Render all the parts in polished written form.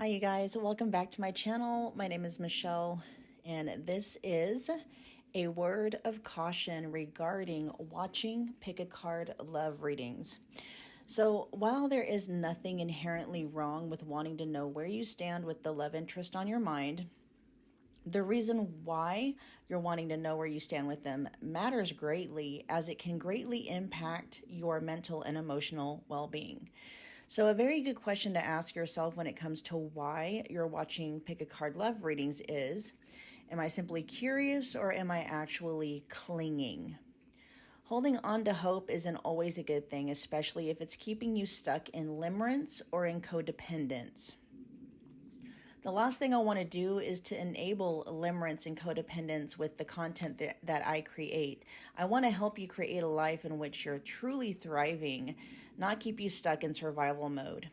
Hi you guys, welcome back to my channel. My name is Michelle and this is a word of caution regarding watching pick a card love readings. So while there is nothing inherently wrong with wanting to know where you stand with the love interest on your mind, the reason why you're wanting to know where you stand with them matters greatly, as it can greatly impact your mental and emotional well-being. So a very good question to ask yourself when it comes to why you're watching pick a card love readings is, am I simply curious or am I actually clinging? Holding on to hope isn't always a good thing, especially if it's keeping you stuck in limerence or in codependence. The last thing I want to do is to enable limerence and codependence with the content that I create. I want to help you create a life in which you're truly thriving, not keep you stuck in survival mode.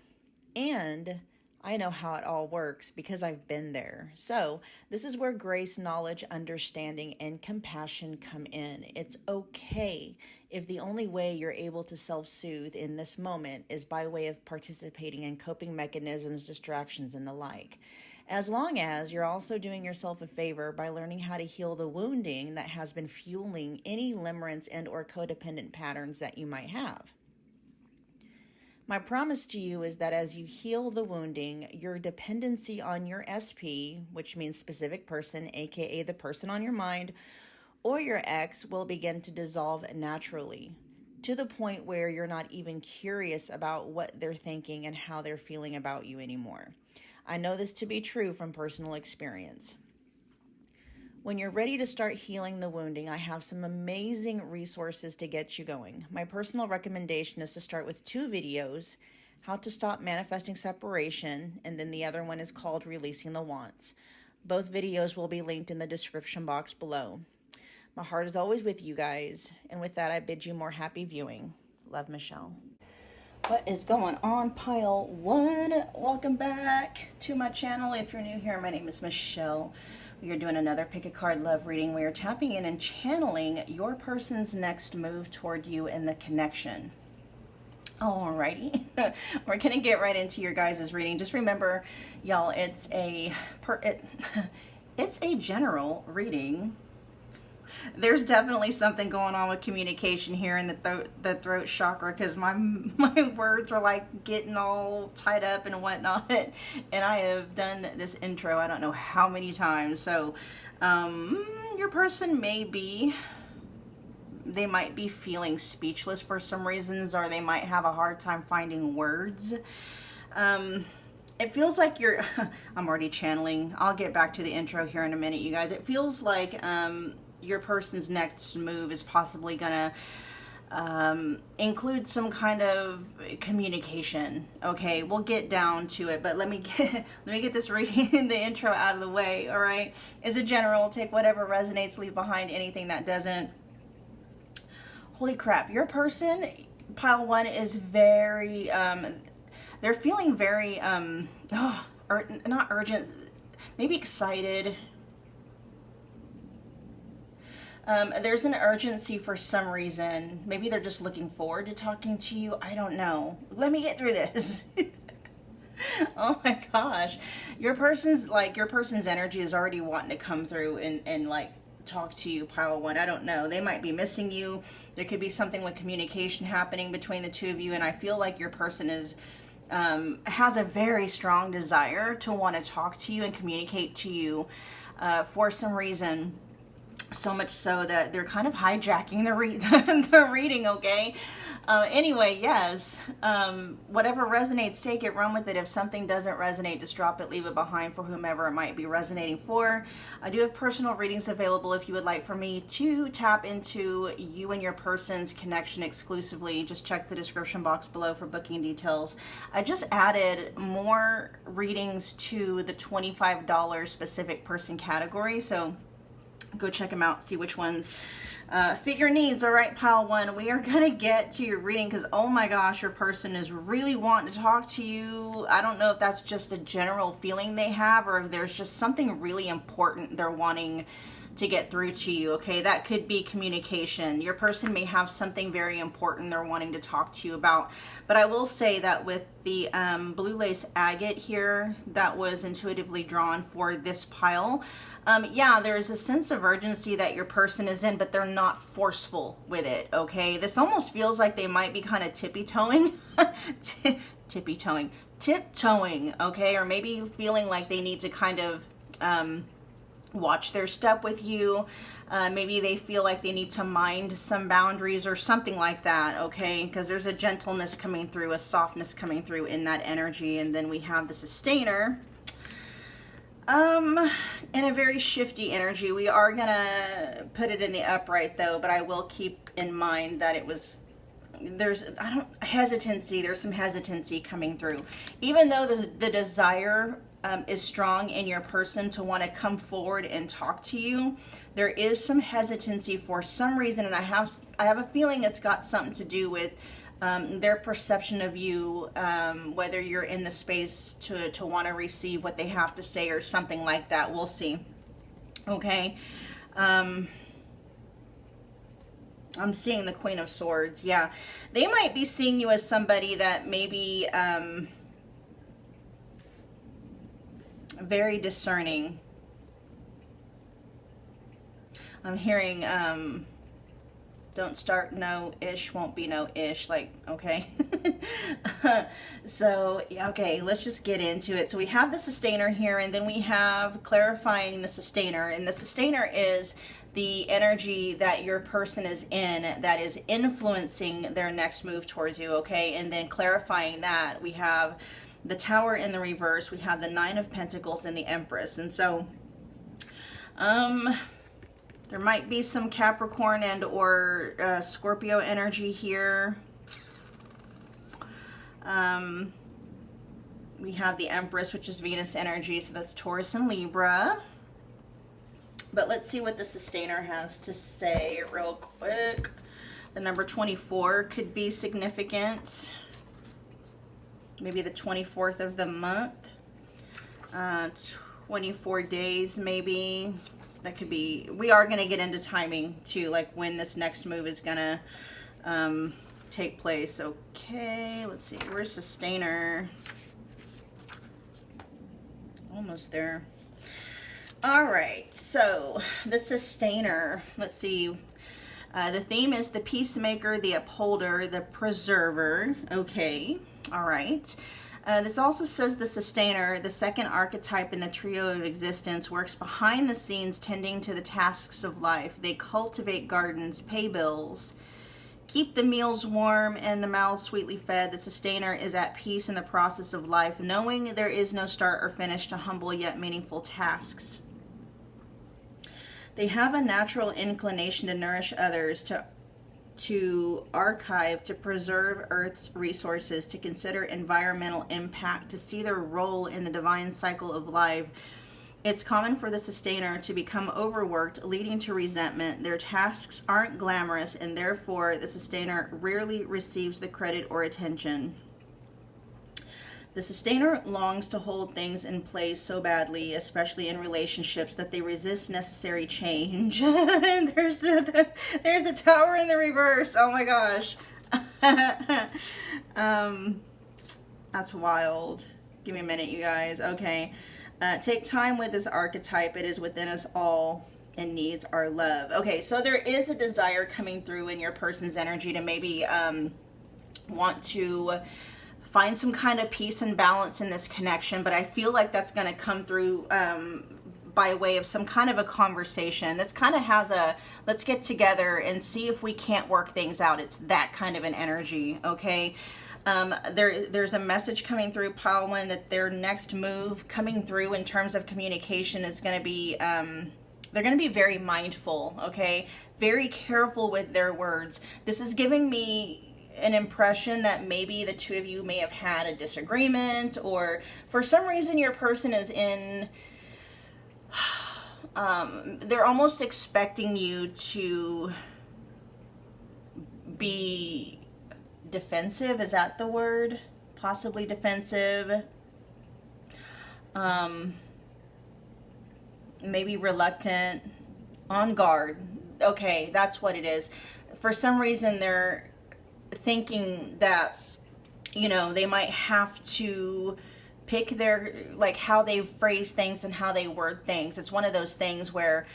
And I know how it all works because I've been there. So this is where grace, knowledge, understanding, and compassion come in. It's okay if the only way you're able to self-soothe in this moment is by way of participating in coping mechanisms, distractions, and the like. As long as you're also doing yourself a favor by learning how to heal the wounding that has been fueling any limerence and or codependent patterns that you might have. My promise to you is that as you heal the wounding, your dependency on your SP, which means specific person, aka the person on your mind, or your ex, will begin to dissolve naturally, to the point where you're not even curious about what they're thinking and how they're feeling about you anymore. I know this to be true from personal experience. When you're ready to start healing the wounding, I have some amazing resources to get you going. My personal recommendation is to start with 2 videos, how to stop manifesting separation, and then the other one is called Releasing the Wants. Both videos will be linked in the description box below. My heart is always with you guys, and with that I bid you more happy viewing. Love, Michelle. What is going on, pile one? Welcome back to my channel. If you're new here, my name is Michelle. We are doing another pick a card love reading. We are tapping in and channeling your person's next move toward you in the connection. Alrighty, we're gonna get right into your guys' reading. Just remember, y'all, it's a general reading. There's definitely something going on with communication here in the throat chakra, because my words are like getting all tied up and whatnot, and I have done this intro I don't know how many times. So your person they might be feeling speechless for some reasons, or they might have a hard time finding words. It feels like you're I'm already channeling. I'll get back to the intro here in a minute, you guys. It feels like your person's next move is possibly gonna include some kind of communication. Okay, we'll get down to it, but let me get this reading, the intro out of the way. All right, is a general. Take whatever resonates, leave behind anything that doesn't. Holy crap, your person, pile one, is very they're feeling very not urgent, maybe excited. There's an urgency for some reason. Maybe they're just looking forward to talking to you. I don't know. Let me get through this. Oh my gosh. Your person's energy is already wanting to come through and like talk to you, pile one. I don't know. They might be missing you. There could be something with communication happening between the two of you, and I feel like your person is has a very strong desire to want to talk to you and communicate to you for some reason. So much so that they're kind of hijacking the reading, okay? Anyway, yes, whatever resonates, take it, run with it. If something doesn't resonate, just drop it, leave it behind for whomever it might be resonating for. I do have personal readings available if you would like for me to tap into you and your person's connection exclusively. Just check the description box below for booking details. I just added more readings to the $25 specific person category, so go check them out, see which ones fit your needs. All right, pile one, we are gonna get to your reading because, oh my gosh, your person is really wanting to talk to you. I don't know if that's just a general feeling they have, or if there's just something really important they're wanting to get through to you, okay? That could be communication. Your person may have something very important they're wanting to talk to you about. But I will say that with the blue lace agate here that was intuitively drawn for this pile, yeah, there's a sense of urgency that your person is in, but they're not forceful with it, okay? This almost feels like they might be kind of tippy-toeing, tiptoeing, okay? Or maybe feeling like they need to kind of watch their step with you. Maybe they feel like they need to mind some boundaries or something like that, okay? Because there's a gentleness coming through, a softness coming through in that energy. And then we have the sustainer in a very shifty energy. We are gonna put it in the upright though, but I will keep in mind that there's some hesitancy coming through. Even though the desire is strong in your person to want to come forward and talk to you, there is some hesitancy for some reason, and I have a feeling it's got something to do with their perception of you, whether you're in the space to want to receive what they have to say or something like that. We'll see. Okay. I'm seeing the Queen of Swords. Yeah, they might be seeing you as somebody that maybe very discerning. I'm hearing don't start no-ish, won't be no-ish, like, okay. So, yeah, okay, let's just get into it. So we have the sustainer here, and then we have clarifying the sustainer, and the sustainer is the energy that your person is in that is influencing their next move towards you, okay? And then clarifying that, we have the Tower in the reverse, we have the Nine of Pentacles and the Empress. And so there might be some Capricorn and or Scorpio energy here. We have the Empress, which is Venus energy, so that's Taurus and Libra. But let's see what the sustainer has to say real quick. The number 24 could be significant. Maybe the 24th of the month. 24 days maybe. So that could be, we are going to get into timing too, like when this next move is going to take place. Okay, let's see. Where's sustainer? Almost there. All right, so the sustainer, let's see. The theme is the peacemaker, the upholder, the preserver. Okay, all right. This also says the sustainer, the second archetype in the trio of existence, works behind the scenes tending to the tasks of life. They cultivate gardens, pay bills, keep the meals warm and the mouths sweetly fed. The sustainer is at peace in the process of life, knowing there is no start or finish to humble yet meaningful tasks. They have a natural inclination to nourish others, to archive, to preserve Earth's resources, to consider environmental impact, to see their role in the divine cycle of life. It's common for the sustainer to become overworked, leading to resentment. Their tasks aren't glamorous, and therefore the sustainer rarely receives the credit or attention. The sustainer longs to hold things in place so badly, especially in relationships, that they resist necessary change. And there's the Tower in the reverse. Oh my gosh. That's wild. Give me a minute, you guys. Okay. Take time with this archetype. It is within us all and needs our love. Okay, so there is a desire coming through in your person's energy to maybe want to find some kind of peace and balance in this connection, but I feel like that's going to come through by way of some kind of a conversation. This kind of has a, let's get together and see if we can't work things out. It's that kind of an energy, okay? There's a message coming through, Pile 1, that their next move coming through in terms of communication is going to be, they're going to be very mindful, okay? Very careful with their words. This is giving me an impression that maybe the two of you may have had a disagreement, or for some reason your person is in, they're almost expecting you to be defensive. Is that the word? Possibly defensive. Maybe reluctant. On guard. Okay, that's what it is. For some reason, they're thinking that, they might have to pick their, like, how they phrase things and how they word things. It's one of those things where,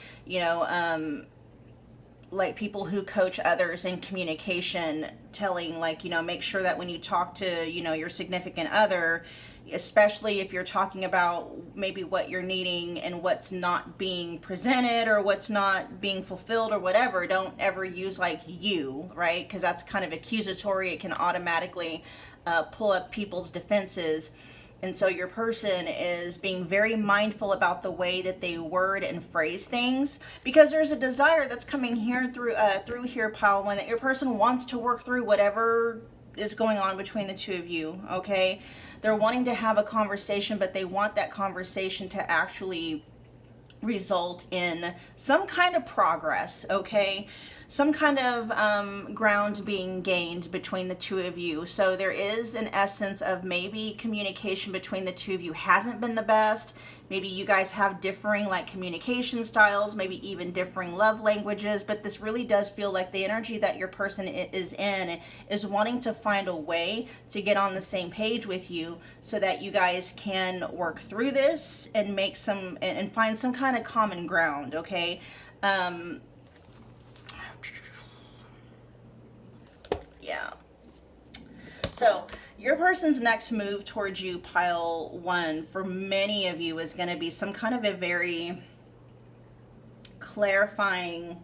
like people who coach others in communication, telling, like, make sure that when you talk to, your significant other, especially if you're talking about maybe what you're needing and what's not being presented or what's not being fulfilled or whatever, don't ever use like you, right? Because that's kind of accusatory. It can automatically pull up people's defenses. And so your person is being very mindful about the way that they word and phrase things, because there's a desire that's coming here through here, pile one, that your person wants to work through whatever is going on between the two of you. Okay, they're wanting to have a conversation, but they want that conversation to actually result in some kind of progress. Okay, some kind of ground being gained between the two of you. So there is an essence of maybe communication between the two of you hasn't been the best. Maybe you guys have differing like communication styles, maybe even differing love languages, but this really does feel like the energy that your person is in is wanting to find a way to get on the same page with you so that you guys can work through this and make some and find some kind of common ground. Okay. Yeah. So your person's next move towards you, pile one, for many of you is going to be some kind of a very clarifying,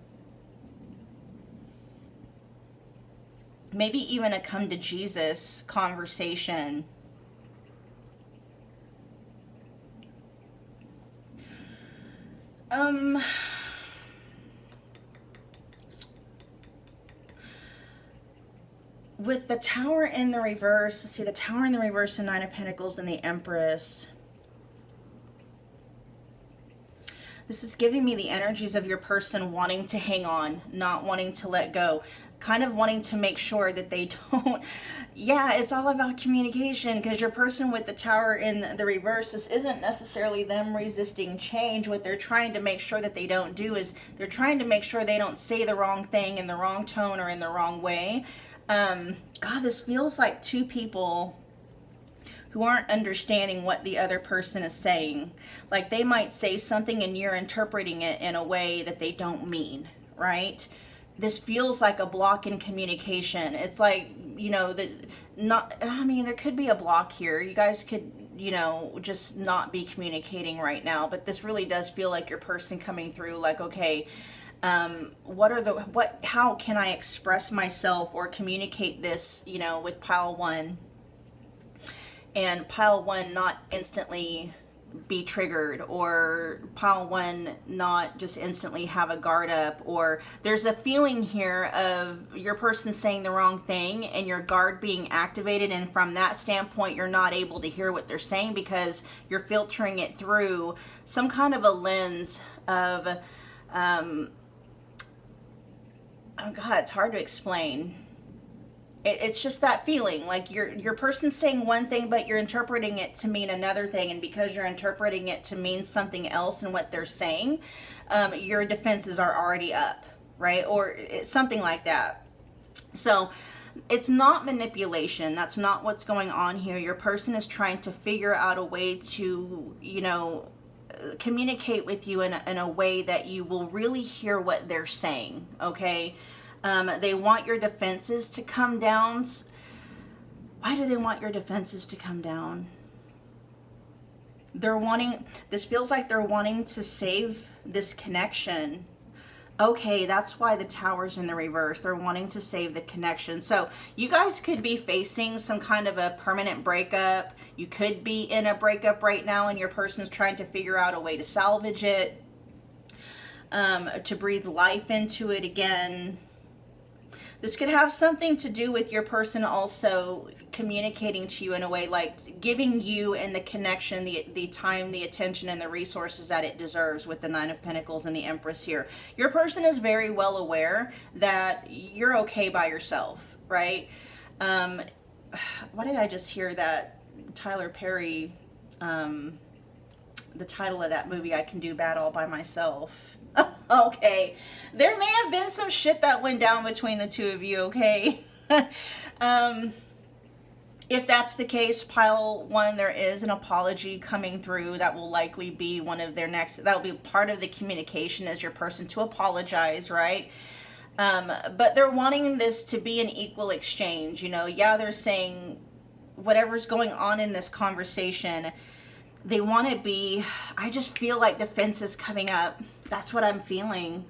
maybe even a come to Jesus conversation. With the Tower in the reverse, let's see, the Tower in the reverse, the Nine of Pentacles, and the Empress. This is giving me the energies of your person wanting to hang on, not wanting to let go, kind of wanting to make sure that they don't. Yeah, it's all about communication, because your person with the Tower in the reverse, this isn't necessarily them resisting change. What they're trying to make sure that they don't do is they're trying to make sure they don't say the wrong thing in the wrong tone or in the wrong way. God, this feels like two people who aren't understanding what the other person is saying. Like they might say something and you're interpreting it in a way that they don't mean, right? This feels like a block in communication. It's like, there could be a block here. You guys could, just not be communicating right now, but this really does feel like your person coming through like, okay, how can I express myself or communicate this, with pile one, and pile one not instantly be triggered, or pile one not just instantly have a guard up, or there's a feeling here of your person saying the wrong thing and your guard being activated, and from that standpoint you're not able to hear what they're saying because you're filtering it through some kind of a lens of oh God, it's hard to explain. It's just that feeling like your person's saying one thing, but you're interpreting it to mean another thing. And because you're interpreting it to mean something else in what they're saying, your defenses are already up, right? Or it's something like that. So it's not manipulation. That's not what's going on here. Your person is trying to figure out a way to, communicate with you in a way that you will really hear what they're saying. Okay. They want your defenses to come down. Why do they want your defenses to come down? This feels like they're wanting to save this connection. Okay, that's why the Tower's in the reverse. They're wanting to save the connection. So you guys could be facing some kind of a permanent breakup. You could be in a breakup right now and your person's trying to figure out a way to salvage it, to breathe life into it again. This could have something to do with your person also communicating to you in a way like giving you and the connection, the time, the attention, and the resources that it deserves with the Nine of Pentacles and the Empress here. Your person is very well aware that you're okay by yourself, right? Why did I just hear that Tyler Perry the title of that movie, I Can Do Bad All by Myself. Okay, there may have been some shit that went down between the two of you, okay? If that's the case, pile one, there is an apology coming through that will likely be one of their next, that will be part of the communication as your person to apologize, right? But they're wanting this to be an equal exchange, you know? Yeah, they're saying whatever's going on in this conversation, they want to be, I just feel like defense is coming up. That's what I'm feeling.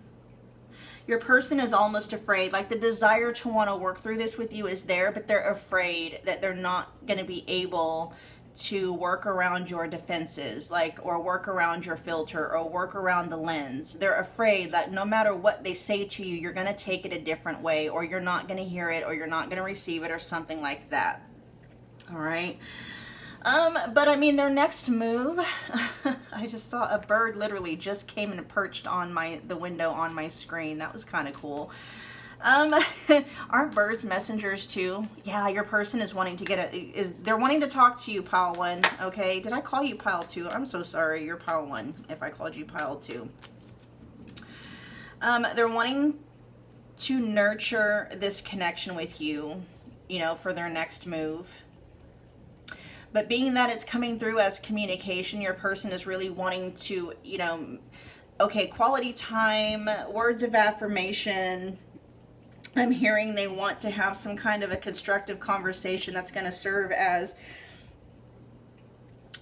Your person is almost afraid, like the desire to want to work through this with you is there, but they're afraid that they're not going to be able to work around your defenses, like, or work around your filter, or work around the lens. They're afraid that no matter what they say to you, you're going to take it a different way, or you're not going to hear it, or you're not going to receive it, or something like that. All right. But I mean, their next move, I just saw a bird literally just came and perched on the window on my screen. That was kind of cool. Aren't birds messengers too? Yeah, your person is wanting to they're wanting to talk to you, pile one. Okay. Did I call you pile two? I'm so sorry. You're pile one if I called you pile two. They're wanting to nurture this connection with you, you know, for their next move. But being that it's coming through as communication, your person is really wanting to, you know, okay, quality time, words of affirmation. I'm hearing they want to have some kind of a constructive conversation that's going to serve as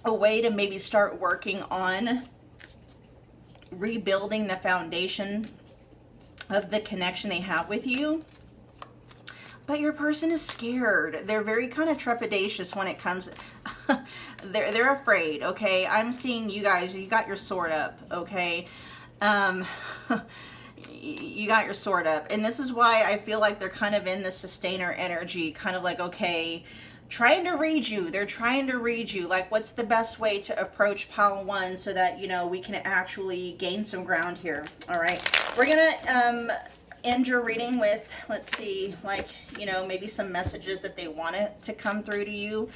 a way to maybe start working on rebuilding the foundation of the connection they have with you. But your person is scared. They're very kind of trepidatious when it comes. They're afraid, okay? I'm seeing you guys, you got your sword up, okay? You got your sword up. And this is why I feel like they're kind of in the sustainer energy, kind of like, okay, trying to read you. They're trying to read you. Like, what's the best way to approach pile one so that, you know, we can actually gain some ground here. All right. We're going to end your reading with, let's see, like, you know, maybe some messages that they want it to come through to you.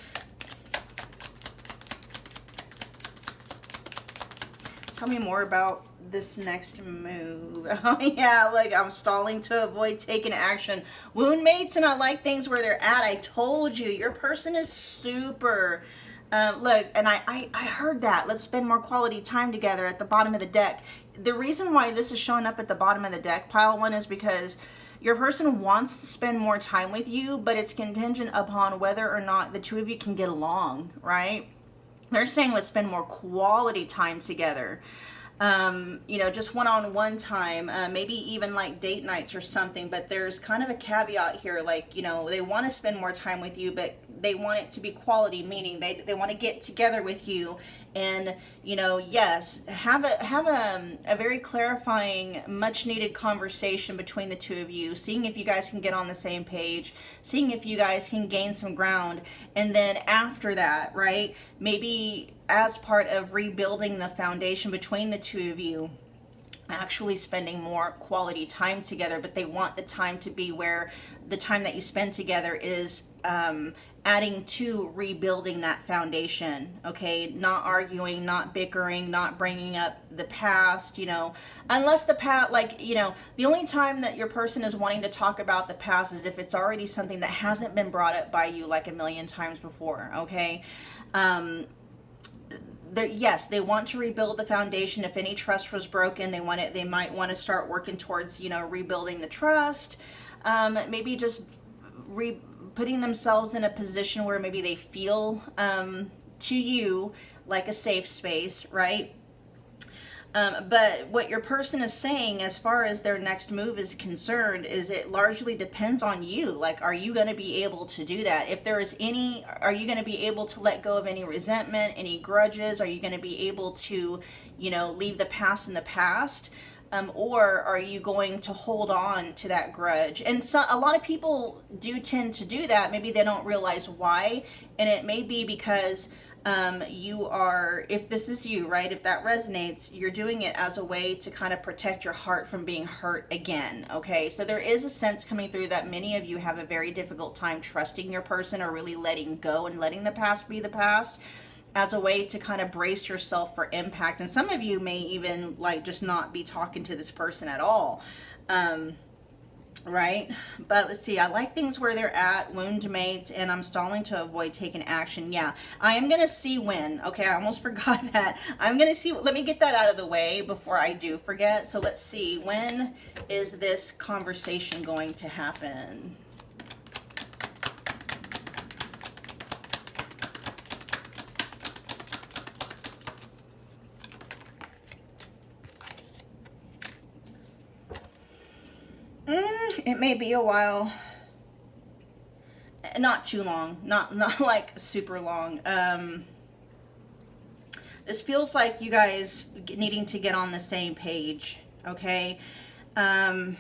Tell me more about this next move. Oh yeah, like I'm stalling to avoid taking action. Wound mates, and I like things where they're at. I told you, your person is super look, and I heard that. Let's spend more quality time together at the bottom of the deck. The reason why this is showing up at the bottom of the deck, pile one, is because your person wants to spend more time with you, but it's contingent upon whether or not the two of you can get along, right? They're saying let's spend more quality time together. You know, just one-on-one time, maybe even like date nights or something, but there's kind of a caveat here, like, you know, they want to spend more time with you, but they want it to be quality, meaning they want to get together with you and, you know, yes, have a very clarifying, much needed conversation between the two of you, seeing if you guys can get on the same page, seeing if you guys can gain some ground. And then after that, right, maybe as part of rebuilding the foundation between the two of you, actually spending more quality time together. But they want the time to be where the time that you spend together is adding to rebuilding that foundation, okay? Not arguing, not bickering, not bringing up the past, you know, unless the past, like, you know, the only time that your person is wanting to talk about the past is if it's already something that hasn't been brought up by you like a million times before, okay? Yes, they want to rebuild the foundation. If any trust was broken, they might want to start working towards, you know, rebuilding the trust. Maybe just putting themselves in a position where maybe they feel to you like a safe space, right? But what your person is saying as far as their next move is concerned is it largely depends on you. Like, are you going to be able to do that? If there is any, are you going to be able to let go of any resentment, any grudges? Are you going to be able to, you know, leave the past in the past? Or are you going to hold on to that grudge? And so a lot of people do tend to do that. Maybe they don't realize why. And it may be because you are, if this is you, right, if that resonates, you're doing it as a way to kind of protect your heart from being hurt again, okay? So there is a sense coming through that many of you have a very difficult time trusting your person or really letting go and letting the past be the past. as a way to kind of brace yourself for impact. And some of you may even like just not be talking to this person at all. Right? But let's see. I like things where they're at, wound mates, and I'm stalling to avoid taking action. Yeah, I am going to see when. Okay, I almost forgot that. I'm going to see. Let me get that out of the way before I do forget. So let's see. When is this conversation going to happen? It may be a while. Not too long. Not like super long. This feels like you guys needing to get on the same page. Okay. The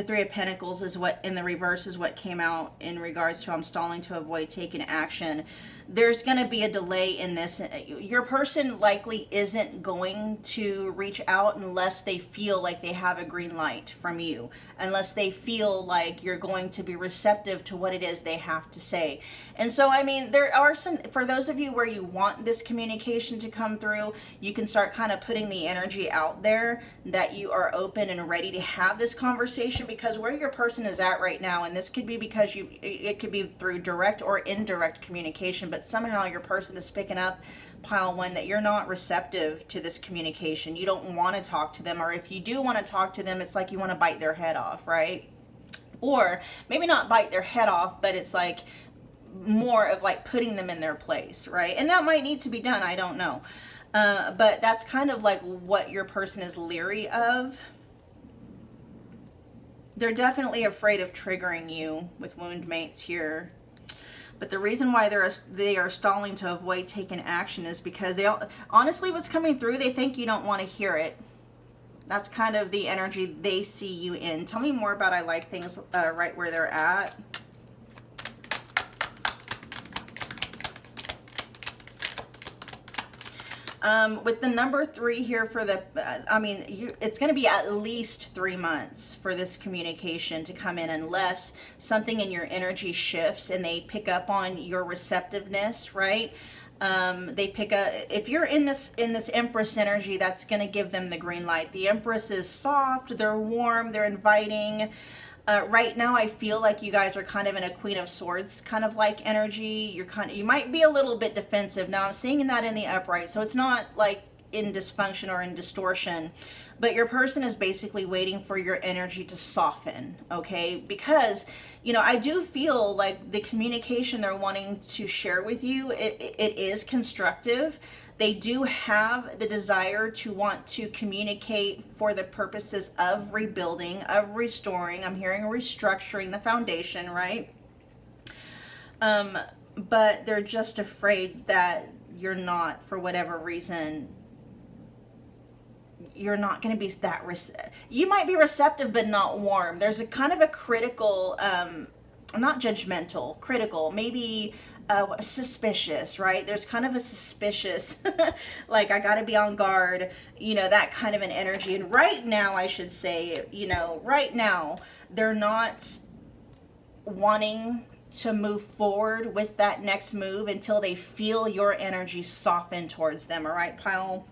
Three of Pentacles is what, in the reverse, is what came out in regards to I'm stalling to avoid taking action. There's going to be a delay in this. Your person likely isn't going to reach out unless they feel like they have a green light from you, unless they feel like you're going to be receptive to what it is they have to say. And so, I mean, there are some, for those of you where you want this communication to come through, you can start kind of putting the energy out there that you are open and ready to have this conversation, because where your person is at right now, and this could be because it could be through direct or indirect communication, but somehow your person is picking up, pile one, that you're not receptive to this communication. You don't want to talk to them, or if you do want to talk to them, it's like you want to bite their head off, right? Or maybe not bite their head off, but it's like more of like putting them in their place, right? And that might need to be done, I don't know. But that's kind of like what your person is leery of. They're definitely afraid of triggering you with wound mates here. But the reason why they are stalling to avoid taking action is because honestly, what's coming through, they think you don't want to hear it. That's kind of the energy they see you in. Tell me more about I like things right where they're at. With the number 3 here for the, it's going to be at least 3 months for this communication to come in, unless something in your energy shifts and they pick up on your receptiveness, right? They pick up, if you're in this Empress energy, that's going to give them the green light. The Empress is soft, they're warm, they're inviting. Right now, I feel like you guys are kind of in a Queen of Swords kind of like energy. You might be a little bit defensive. Now, I'm seeing that in the upright, so it's not like in dysfunction or in distortion, but your person is basically waiting for your energy to soften, okay? Because, you know, I do feel like the communication they're wanting to share with you, it is constructive. They do have the desire to want to communicate for the purposes of rebuilding, of restoring. I'm hearing restructuring the foundation, right? But they're just afraid that you're not, for whatever reason, you're not going to be that, you might be receptive, but not warm. There's a kind of a critical, not judgmental, critical, maybe suspicious, right? There's kind of a suspicious, like I got to be on guard, you know, that kind of an energy. And right now, I should say, you know, right now, they're not wanting to move forward with that next move until they feel your energy soften towards them. All right, pile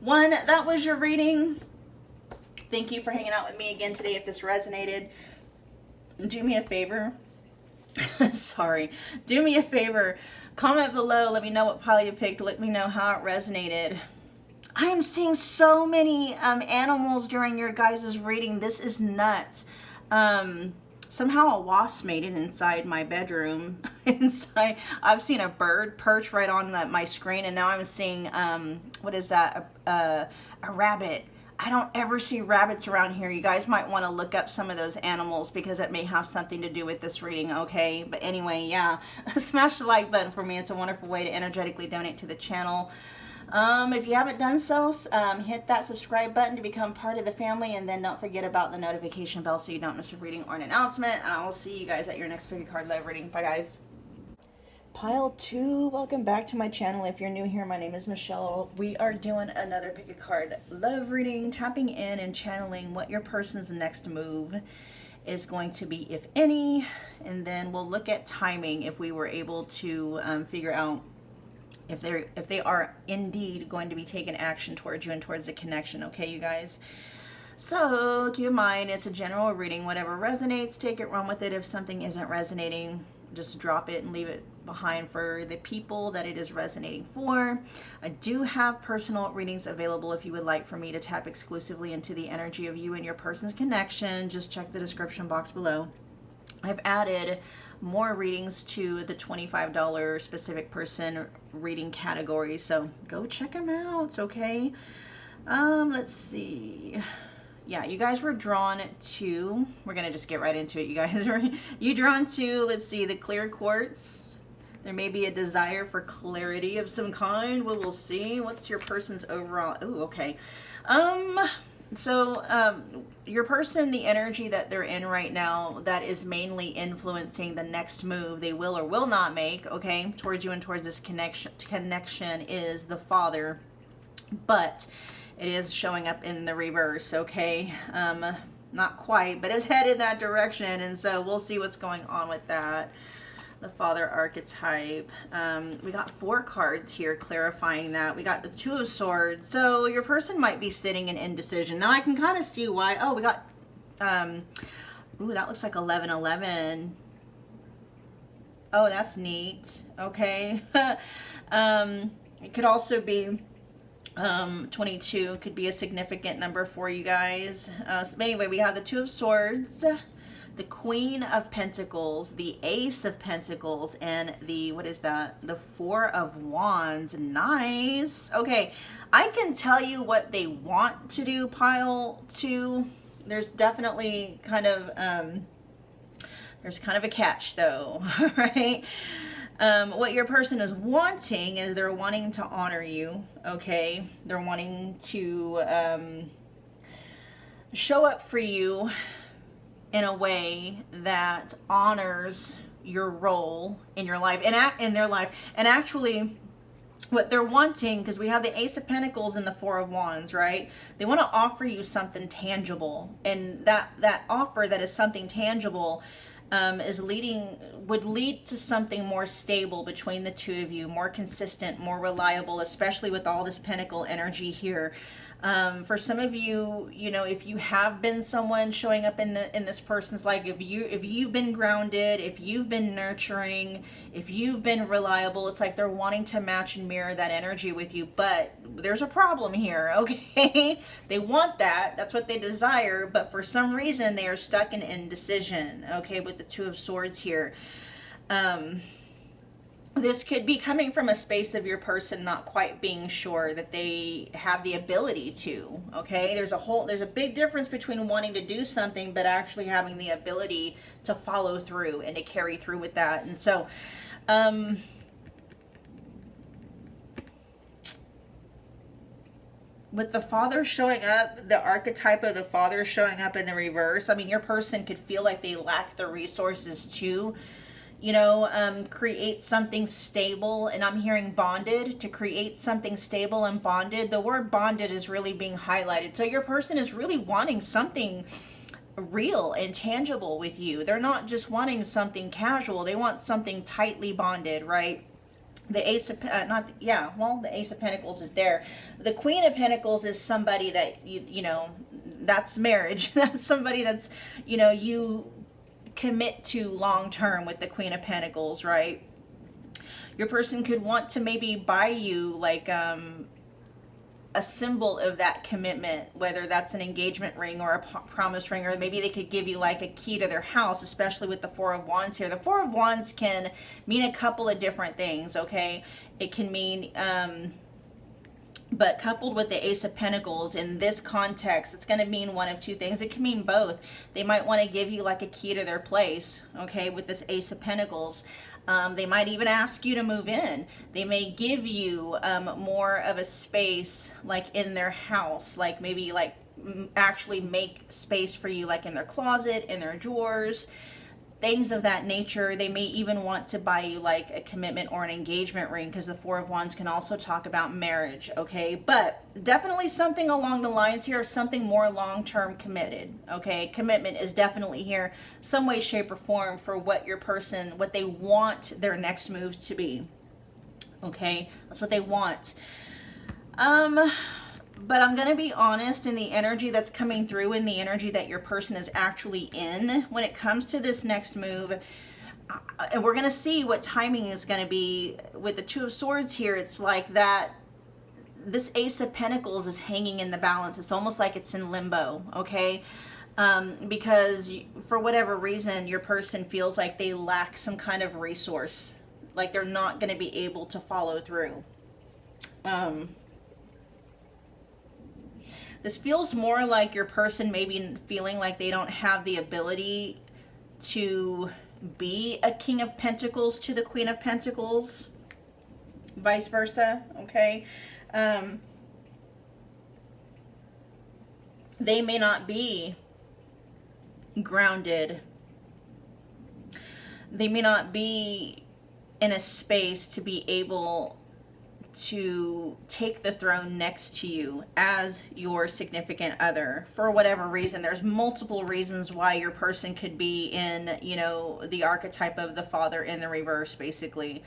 1, that was your reading. Thank you for hanging out with me again today. If this resonated, do me a favor. Sorry. Do me a favor. Comment below. Let me know what pile you picked. Let me know how it resonated. I am seeing so many animals during your guys' reading. This is nuts. Somehow a wasp made it inside my bedroom. I've seen a bird perch right on my screen, and now I'm seeing, what is that? A rabbit. I don't ever see rabbits around here. You guys might want to look up some of those animals because it may have something to do with this reading, okay? But anyway, yeah, smash the like button for me. It's a wonderful way to energetically donate to the channel. If you haven't done so, hit that subscribe button to become part of the family, and then don't forget about the notification bell so you don't miss a reading or an announcement. And I will see you guys at your next Pick a Card Live reading. Bye, guys. Pile 2, welcome back to my channel. If you're new here, my name is Michelle. We are doing another Pick a Card Love reading, tapping in and channeling what your person's next move is going to be, if any, and then we'll look at timing if we were able to figure out if they are indeed going to be taking action towards you and towards the connection. Okay, you guys. So keep in mind, it's a general reading. Whatever resonates, take it, run with it. If something isn't resonating, just drop it and leave it behind for the people that it is resonating for. I do have personal readings available if you would like for me to tap exclusively into the energy of you and your person's connection. Just check the description box below. I've added more readings to the $25 specific person reading category, so go check them out. Okay, let's see. Yeah, you guys were drawn to, we're gonna just get right into it, you guys. You drawn to, let's see, the clear quartz. There may be a desire for clarity of some kind. We will see. What's your person's overall? Oh, okay. So your person, the energy that they're in right now, that is mainly influencing the next move they will or will not make, okay, towards you and towards this connection is the Father, but it is showing up in the reverse, okay? Not quite, but it's headed that direction, and so we'll see what's going on with that. The Father archetype. We got 4 cards here clarifying that. We got the 2 of Swords. So your person might be sitting in indecision. Now I can kind of see why. Oh, we got, ooh, that looks like 1111. Oh, that's neat. Okay. It could also be 22 could be a significant number for you guys. So anyway, we have the 2 of Swords, the Queen of Pentacles, the Ace of Pentacles, and the, what is that? The 4 of Wands. Nice. Okay, I can tell you what they want to do, pile 2. There's definitely kind of, there's kind of a catch though, right? What your person is wanting is they're wanting to honor you, okay? They're wanting to show up for you in a way that honors your role in your life and in their life. And actually, what they're wanting, because we have the Ace of Pentacles and the 4 of Wands, right? They want to offer you something tangible, and that offer that is something tangible would lead to something more stable between the 2 of you, more consistent, more reliable, especially with all this Pentacle energy here. For some of you, you know, if you have been someone showing up in this person's life, if you've been grounded, if you've been nurturing, if you've been reliable, it's like they're wanting to match and mirror that energy with you. But there's a problem here, okay? They want that. That's what they desire. But for some reason, they are stuck in indecision, okay, with the 2 of Swords here. This could be coming from a space of your person not quite being sure that they have the ability to, okay? There's a big difference between wanting to do something but actually having the ability to follow through and to carry through with that. And so, with the Father showing up, the archetype of the Father showing up in the reverse, I mean, your person could feel like they lack the resources to, you know, create something stable. And I'm hearing bonded, to create something stable and bonded. The word bonded is really being highlighted. So your person is really wanting something real and tangible with you. They're not just wanting something casual. They want something tightly bonded, right? The Ace of, the Ace of Pentacles is there. The Queen of Pentacles is somebody that, you know, that's marriage. That's somebody that's, you know, you commit to long term with the Queen of Pentacles, right? Your person could want to maybe buy you like a symbol of that commitment, whether that's an engagement ring or a promise ring, or maybe they could give you like a key to their house, especially with the 4 of Wands here. The 4 of Wands can mean a couple of different things, okay? It can mean but coupled with the Ace of Pentacles in this context, it's going to mean one of 2 things. It can mean both. They might want to give you like a key to their place, okay, with this Ace of Pentacles. They might even ask you to move in. They may give you more of a space like in their house, like maybe like actually make space for you like in their closet, in their drawers. things of that nature. They may even want to buy you like a commitment or an engagement ring, because the Four of Wands can also talk about marriage, okay? But definitely something along the lines here of something more long-term committed, okay? Commitment is definitely here, some way, shape, or form, for what your person, what they want their next move to be, okay? That's what they want. But I'm going to be honest, in the energy that's coming through, in the energy that your person is actually in, when it comes to this next move, and we're going to see what timing is going to be with the Two of Swords here. It's like that this Ace of Pentacles is hanging in the balance. It's almost like it's in limbo, okay? Because for whatever reason, your person feels like they lack some kind of resource, like they're not going to be able to follow through. This feels more like your person maybe feeling like they don't have the ability to be a King of Pentacles to the Queen of Pentacles, vice versa, okay? They may not be grounded. They may not be in a space to be able to take the throne next to you as your significant other. For whatever reason, there's multiple reasons why your person could be in, you know, the archetype of the father in the reverse, basically.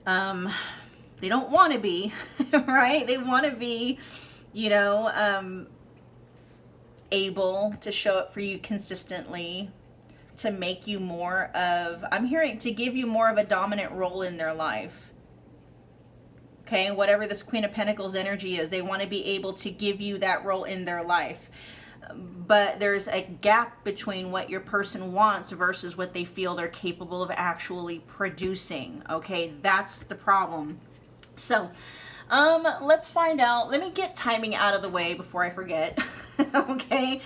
They don't want to be, right? They want to be, you know, able to show up for you consistently, to make you more of, I'm hearing, to give you more of a dominant role in their life. Okay, whatever this Queen of Pentacles energy is, they want to be able to give you that role in their life. But there's a gap between what your person wants versus what they feel they're capable of actually producing. Okay, that's the problem. So, let's find out. Let me get timing out of the way before I forget. Okay,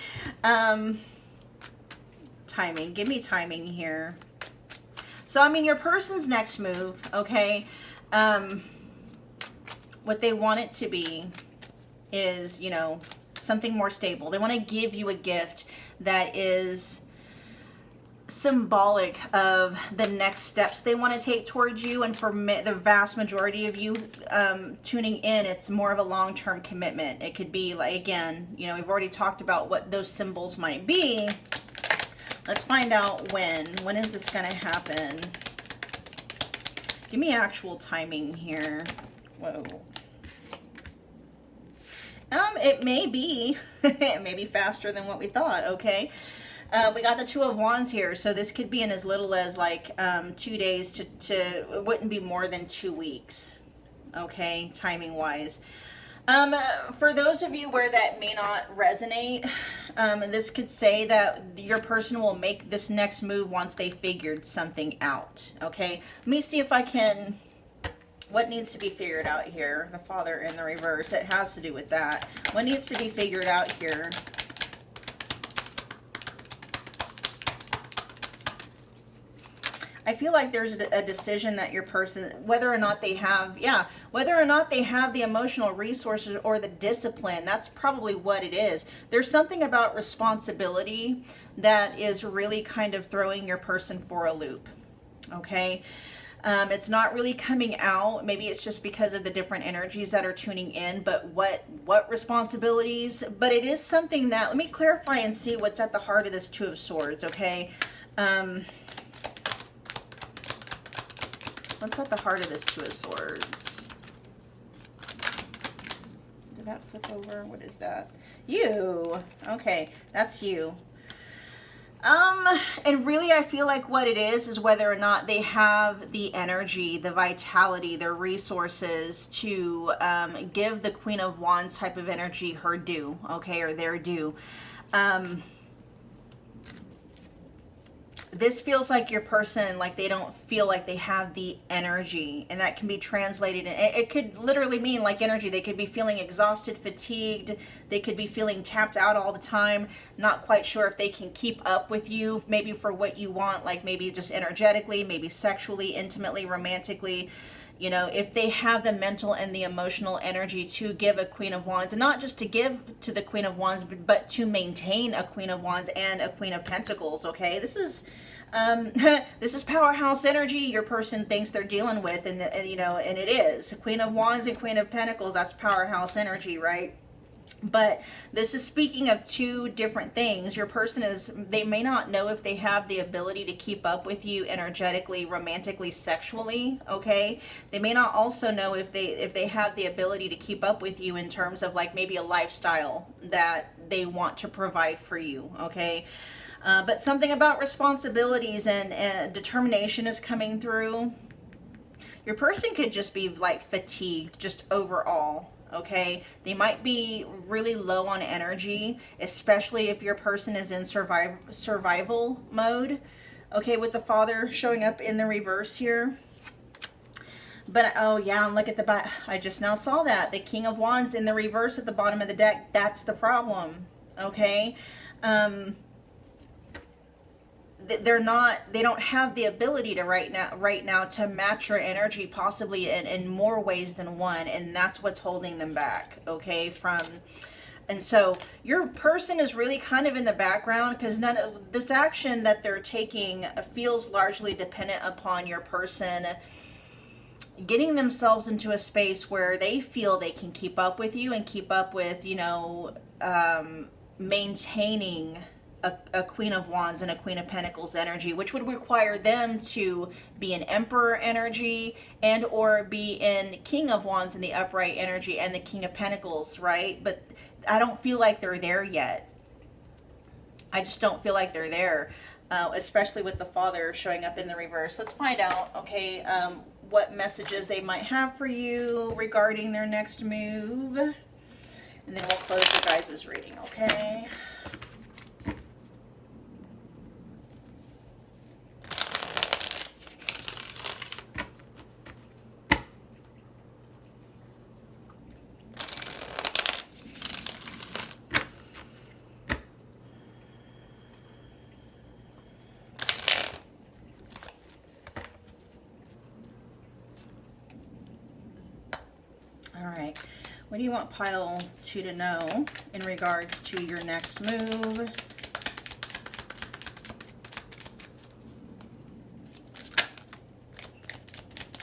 timing. Give me timing here. So, I mean, your person's next move, okay, what they want it to be is, you know, something more stable. They want to give you a gift that is symbolic of the next steps they want to take towards you. And for the vast majority of you tuning in, it's more of a long-term commitment. It could be like, again, you know, we've already talked about what those symbols might be. Let's find out when. When is this going to happen? Give me actual timing here. Whoa. It may be, it may be faster than what we thought, okay? We got the Two of Wands here, so this could be in as little as like 2 days to it wouldn't be more than 2 weeks, okay, timing-wise. For those of you where that may not resonate, this could say that your person will make this next move once they figured something out, okay? Let me see if I can... What needs to be figured out here? The father in the reverse. It has to do with that. What needs to be figured out here? I feel like there's a decision that your person, whether or not they have, whether or not they have the emotional resources or the discipline, that's probably what it is. There's something about responsibility that is really kind of throwing your person for a loop, okay? It's not really coming out. Maybe it's just because of the different energies that are tuning in, but what responsibilities? But it is something that, let me clarify and see what's at the heart of this Two of Swords, okay? What's at the heart of this Two of Swords? Did that flip over? What is that? You. Okay, that's you. And really I feel like what it is whether or not they have the energy, the vitality, the resources to give the Queen of Wands type of energy her due, okay, or their due. This feels like your person, like they don't feel like they have the energy, and that can be translated. It could literally mean like energy. They could be feeling exhausted, fatigued. They could be feeling tapped out all the time, not quite sure if they can keep up with you, maybe for what you want, like maybe just energetically, maybe sexually, intimately, romantically. You know, if they have the mental and the emotional energy to give a Queen of Wands, and not just to give to the Queen of Wands, but to maintain a Queen of Wands and a Queen of Pentacles, okay? This is, This is powerhouse energy your person thinks they're dealing with, and you know, and it is. Queen of Wands and Queen of Pentacles, that's powerhouse energy, right? But this is speaking of two different things. Your person is, they may not know if they have the ability to keep up with you energetically, romantically, sexually, okay? They may not also know if they have the ability to keep up with you in terms of like maybe a lifestyle that they want to provide for you, okay? But something about responsibilities and determination is coming through. Your person could just be like fatigued, just overall. Okay, they might be really low on energy, especially if your person is in survival mode. Okay, with the Father showing up in the reverse here. But oh yeah, and look at the back. I just now saw that the King of Wands in the reverse at the bottom of the deck. That's the problem. Okay. They don't have the ability to right now to match your energy, possibly in more ways than one, and that's what's holding them back, okay? And so your person is really kind of in the background because none of this action that they're taking feels largely dependent upon your person getting themselves into a space where they feel they can keep up with you and keep up with, you know, maintaining a Queen of Wands and a Queen of Pentacles energy, which would require them to be an Emperor energy and or be in King of Wands in the upright energy and the King of Pentacles, right? But I don't feel like they're there yet. I just don't feel like they're there, especially with the Father showing up in the reverse. Let's find out, okay, what messages they might have for you regarding their next move. And then we'll close your guys' reading, okay? What do you want pile 2 to know in regards to your next move?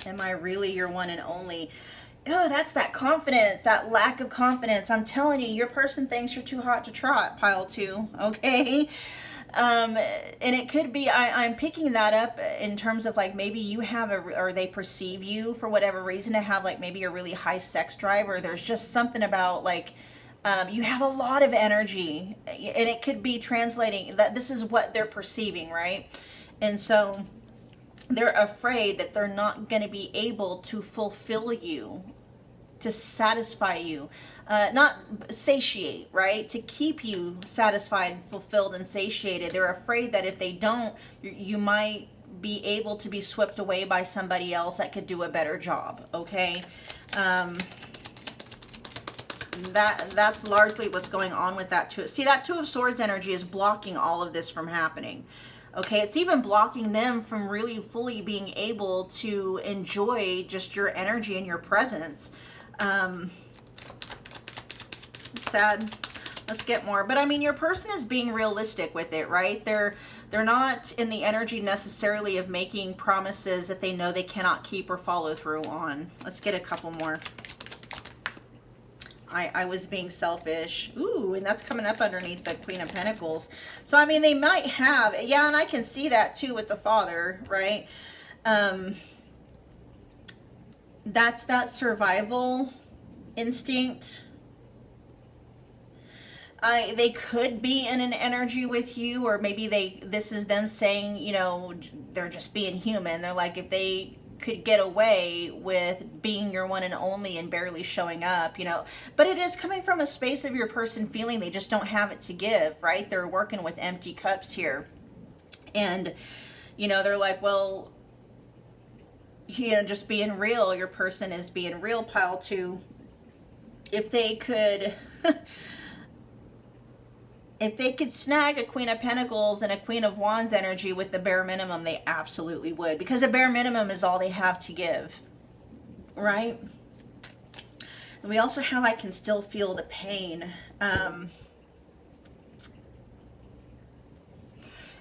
Am I really your one and only? Oh, that's that confidence, that lack of confidence. I'm telling you, your person thinks you're too hot to trot, pile 2, okay? And it could be, I'm picking that up in terms of like maybe you have or they perceive you for whatever reason to have like maybe a really high sex drive, or there's just something about like you have a lot of energy, and it could be translating that this is what they're perceiving, right? And so they're afraid that they're not going to be able to fulfill you, to satisfy you, not satiate, right? To keep you satisfied, fulfilled, and satiated. They're afraid that if they don't, you might be able to be swept away by somebody else that could do a better job, okay? That's largely what's going on with that too. See, that Two of Swords energy is blocking all of this from happening. Okay, it's even blocking them from really fully being able to enjoy just your energy and your presence. Sad. Let's get more. But I mean, your person is being realistic with it, right? They're not in the energy necessarily of making promises that they know they cannot keep or follow through on. Let's get a couple more. I was being selfish. Ooh, and that's coming up underneath the Queen of Pentacles. So, I mean, they might have, yeah, and I can see that too with the Father, right? That's that survival instinct. They could be in an energy with you, or maybe this is them saying, you know, they're just being human. They're like, if they could get away with being your one and only and barely showing up, you know, but it is coming from a space of your person feeling they just don't have it to give, right? They're working with empty cups here. And, you know, they're like, well, you know, just being real, your person is being real, pile 2. If they could, if they could snag a Queen of Pentacles and a Queen of Wands energy with the bare minimum, they absolutely would, because a bare minimum is all they have to give, right? And we also have, I can still feel the pain.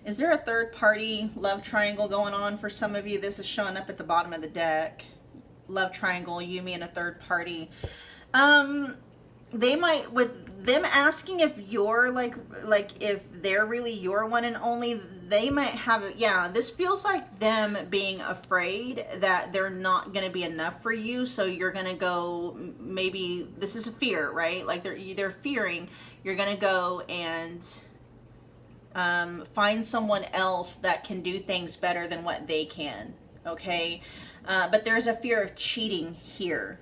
Is there a third party love triangle going on for some of you? This is showing up at the bottom of the deck. Love triangle, you, me, and a third party. They might, with them asking if you're like if they're really your one and only, they might have, yeah, this feels like them being afraid that they're not going to be enough for you. So you're going to go, maybe this is a fear, right? Like they're fearing you're going to go and find someone else that can do things better than what they can. Okay. But there's a fear of cheating here.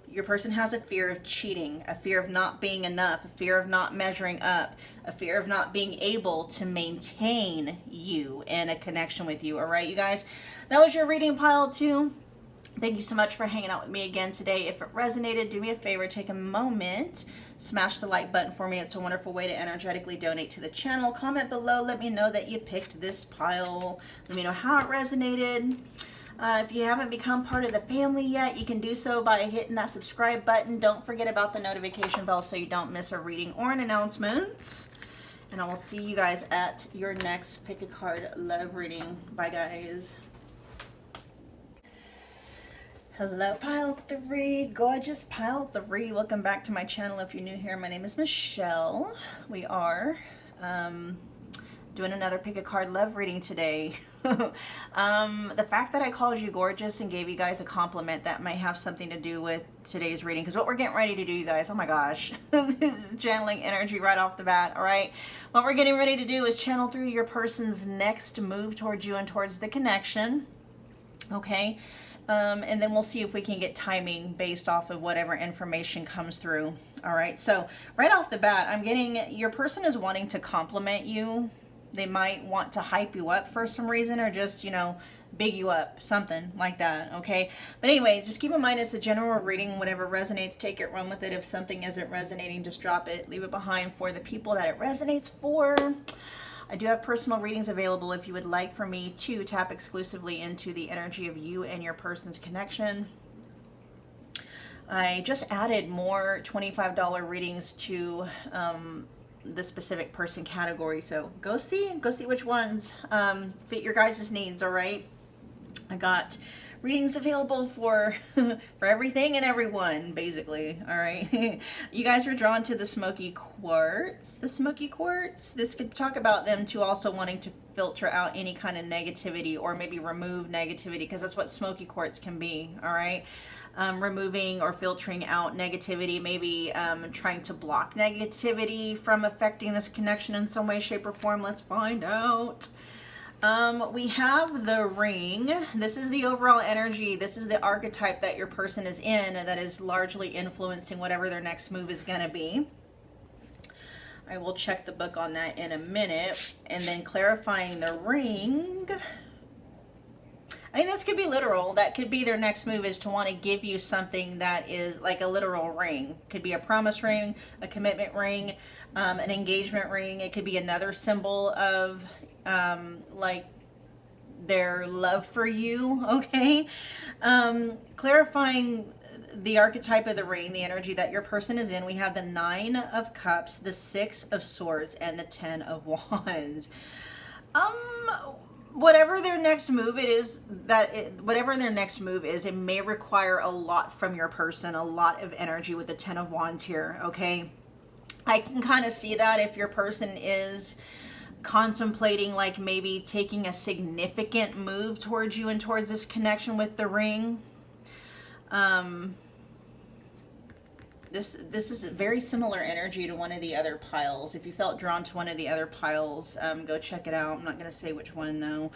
Your person has a fear of cheating, a fear of not being enough, a fear of not measuring up, a fear of not being able to maintain you in a connection with you. All right, you guys, that was your reading, pile 2. Thank you so much for hanging out with me again today. If it resonated, do me a favor, take a moment, smash the like button for me. It's a wonderful way to energetically donate to the channel. Comment below, let me know that you picked this pile. Let me know how it resonated. If you haven't become part of the family yet, you can do so by hitting that subscribe button. Don't forget about the notification bell so you don't miss a reading or an announcement. And I will see you guys at your next Pick a Card love reading. Bye, guys. Hello, pile 3. Gorgeous pile 3. Welcome back to my channel. If you're new here, my name is Michelle. We are doing another Pick a Card love reading today. The fact that I called you gorgeous and gave you guys a compliment, that might have something to do with today's reading, because what we're getting ready to do, you guys, oh my gosh, this is channeling energy right off the bat. All right, what we're getting ready to do is channel through your person's next move towards you and towards the connection. Okay, and then we'll see if we can get timing based off of whatever information comes through. All right, so right off the bat, I'm getting your person is wanting to compliment you. They might want to hype you up for some reason, or just, you know, big you up, something like that, okay? But anyway, just keep in mind it's a general reading. Whatever resonates, take it, run with it. If something isn't resonating, just drop it, leave it behind for the people that it resonates for. I do have personal readings available if you would like for me to tap exclusively into the energy of you and your person's connection. I just added more $25 readings to the specific person category, so go see which ones fit your guys' needs. All right, I got readings available for for everything and everyone, basically. All right. You guys were drawn to the Smoky Quartz. The Smoky Quartz, this could talk about them too, also wanting to filter out any kind of negativity, or maybe remove negativity, because that's what Smoky Quartz can be. All right, removing or filtering out negativity, maybe trying to block negativity from affecting this connection in some way, shape, or form. Let's find out. We have the ring. This is the overall energy. This is the archetype that your person is in, that is largely influencing whatever their next move is going to be. I will check the book on that in a minute. And then clarifying the ring. I think this could be literal. That could be their next move, is to want to give you something that is like a literal ring. Could be a promise ring, a commitment ring, an engagement ring. It could be another symbol of like their love for you. Okay, clarifying the archetype of the ring, the energy that your person is in. We have the 9 of Cups, the 6 of Swords, and the 10 of Wands. Whatever their next move it is, whatever their next move is, it may require a lot from your person, a lot of energy with the 10 of Wands here. Okay, I can kind of see that if your person is contemplating like maybe taking a significant move towards you and towards this connection with the ring. This is very similar energy to one of the other piles. If you felt drawn to one of the other piles, go check it out. I'm not going to say which one though.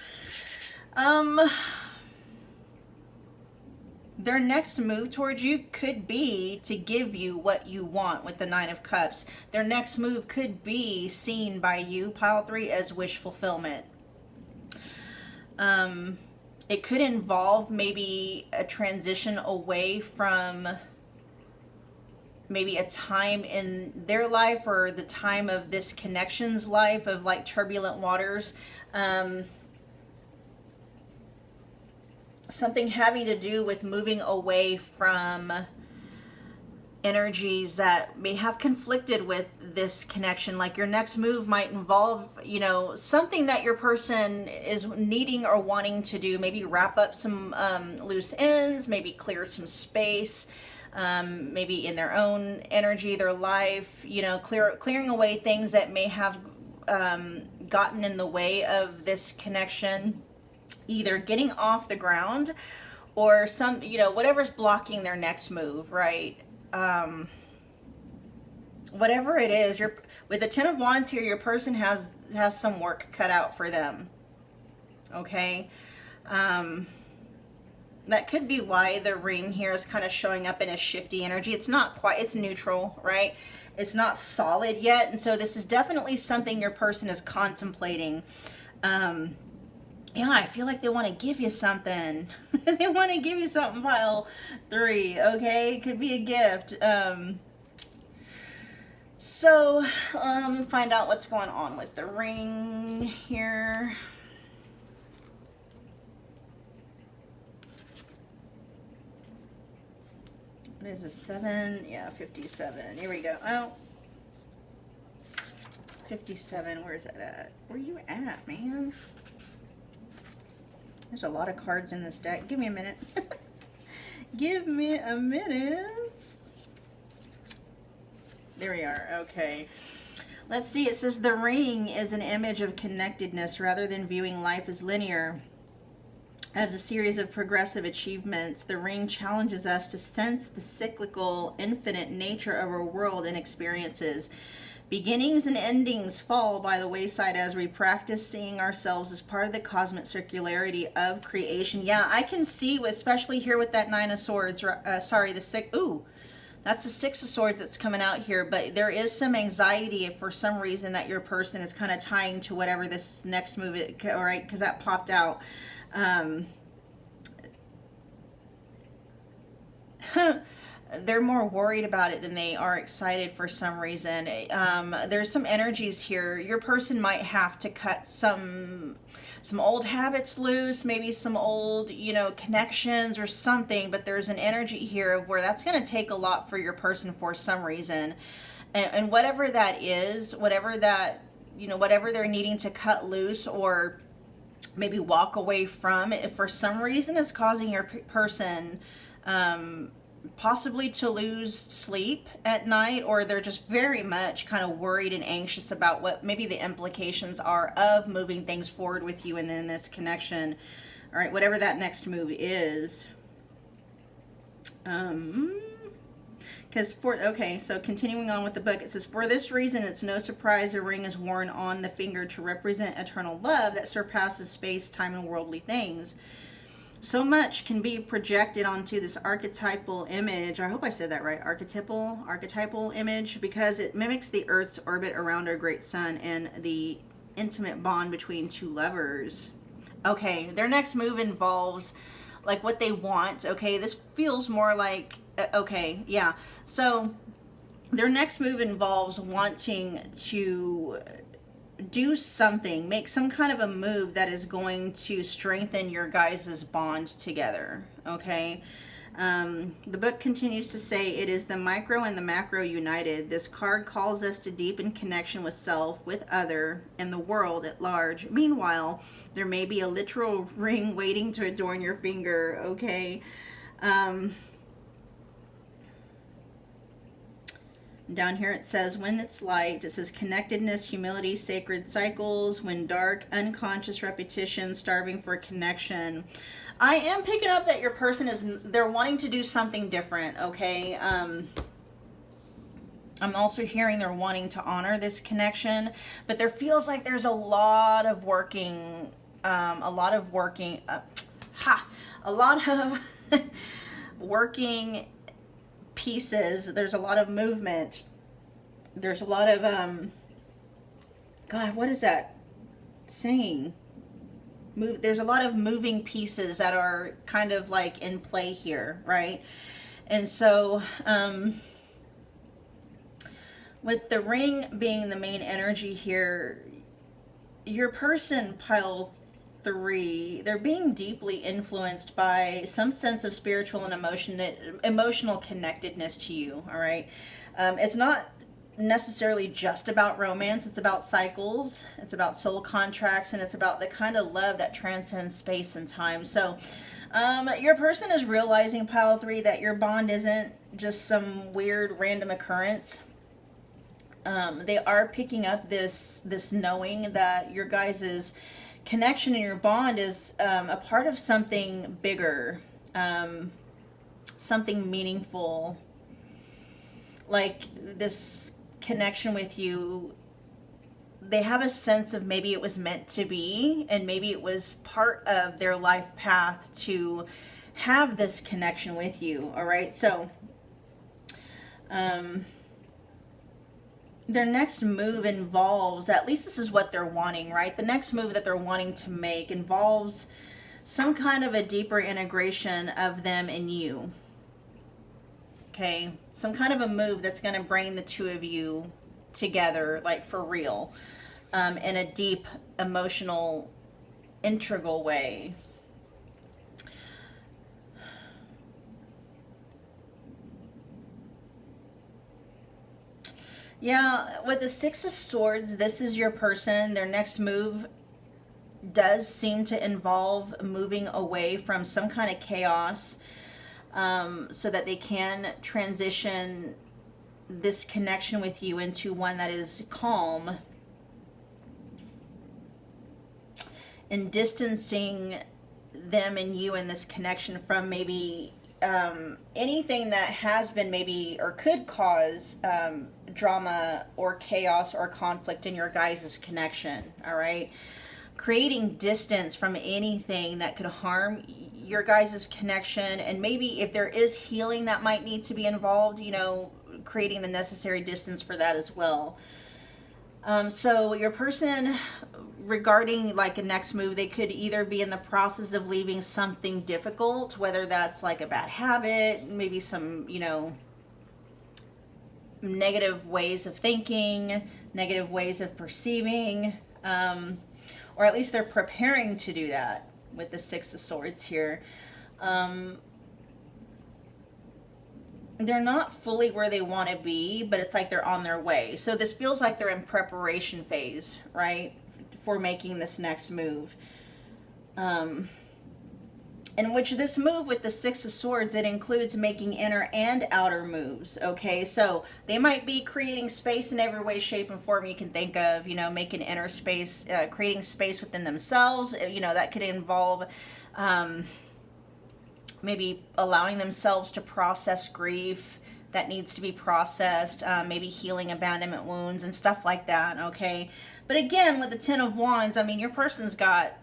Their next move towards you could be to give you what you want with the 9 of Cups. Their next move could be seen by you, pile 3, as wish fulfillment. It could involve maybe a transition away from maybe a time in their life, or the time of this connection's life of like turbulent waters. Something having to do with moving away from energies that may have conflicted with this connection. Like your next move might involve, you know, something that your person is needing or wanting to do. Maybe wrap up some loose ends, maybe clear some space, maybe in their own energy, their life, you know, clearing away things that may have gotten in the way of this connection, either getting off the ground or some, you know, whatever's blocking their next move, right? Whatever it is, you're with the 10 of Wands here, your person has some work cut out for them. Okay. That could be why the ring here is kind of showing up in a shifty energy. It's not quite, it's neutral, right? It's not solid yet. And so this is definitely something your person is contemplating. Yeah, I feel like they want to give you something. They want to give you something, pile 3, okay? It could be a gift. So, find out what's going on with the ring here. What is this, 7? Yeah, 57. Here we go. Oh. 57, where's that at? Where you at, man? There's a lot of cards in this deck. Give me a minute. Give me a minute. There we are. Okay. Let's see. It says the ring is an image of connectedness rather than viewing life as linear. As a series of progressive achievements, the ring challenges us to sense the cyclical, infinite nature of our world and experiences. Beginnings and endings fall by the wayside as we practice seeing ourselves as part of the cosmic circularity of creation. Yeah, I can see, especially here with that 9 of Swords, sorry, the 6, ooh, that's the 6 of Swords that's coming out here, but there is some anxiety if for some reason that your person is kind of tying to whatever this next move is, all right, because that popped out. They're more worried about it than they are excited for some reason. There's some energies here. Your person might have to cut some old habits loose, maybe some old, you know, connections or something, but there's an energy here of where that's going to take a lot for your person for some reason. And whatever that is, whatever that, you know, whatever they're needing to cut loose or maybe walk away from, if for some reason is causing your person possibly to lose sleep at night, or they're just very much kind of worried and anxious about what maybe the implications are of moving things forward with you and then this connection. All right, whatever that next move is. Okay, so continuing on with the book, it says, for this reason, it's no surprise a ring is worn on the finger to represent eternal love that surpasses space, time, and worldly things. So much can be projected onto this archetypal image. I hope I said that right. Archetypal image, because it mimics the Earth's orbit around our great sun and the intimate bond between two lovers. Okay, their next move involves like what they want. Okay, this feels more like, okay, yeah. So their next move involves wanting to do something, make some kind of a move that is going to strengthen your guys' bond together, okay? The book continues to say, it is the micro and the macro united. This card calls us to deepen connection with self, with other, and the world at large. Meanwhile, there may be a literal ring waiting to adorn your finger, okay? Down here it says, when it's light, it says connectedness, humility, sacred cycles. When dark, unconscious repetition, starving for connection. I am picking up that your person they're wanting to do something different, okay? I'm also hearing they're wanting to honor this connection, but there feels like there's a lot of working working pieces. There's a lot of movement. There's a lot of God, what is that saying? There's a lot of moving pieces that are kind of like in play here, right? And so with the ring being the main energy here, your person, pile 3, they're being deeply influenced by some sense of spiritual and emotional connectedness to you, all right? It's not necessarily just about romance. It's about cycles, it's about soul contracts, and it's about the kind of love that transcends space and time. So your person is realizing, pile 3, that your bond isn't just some weird random occurrence. They are picking up this knowing that your guys' connection and your bond is a part of something bigger, something meaningful. Like this connection with you, they have a sense of maybe it was meant to be, and maybe it was part of their life path to have this connection with you. All right, so their next move involves, at least this is what they're wanting, right? The next move that they're wanting to make involves some kind of a deeper integration of them and you. Okay, some kind of a move that's going to bring the two of you together, like for real, in a deep, emotional, integral way. Yeah, with the Six of Swords, this is your person. Their next move does seem to involve moving away from some kind of chaos, so that they can transition this connection with you into one that is calm, and distancing them and you in this connection from maybe anything that has been maybe or could cause drama or chaos or conflict in your guys' connection. All right, creating distance from anything that could harm your guys' connection, and maybe if there is healing that might need to be involved, you know, creating the necessary distance for that as well. So your person, regarding like a next move, they could either be in the process of leaving something difficult, whether that's like a bad habit, maybe some, you know, negative ways of thinking, negative ways of perceiving, or at least they're preparing to do that with the Six of Swords here. They're not fully where they want to be, but it's like they're on their way. So this feels like they're in preparation phase, right, for making this next move. In which this move with the Six of Swords, it includes making inner and outer moves, okay? So they might be creating space in every way, shape, and form you can think of, you know, making inner space, creating space within themselves. You know, that could involve maybe allowing themselves to process grief that needs to be processed, maybe healing abandonment wounds and stuff like that, okay? But again, with the Ten of Wands, I mean, your person's got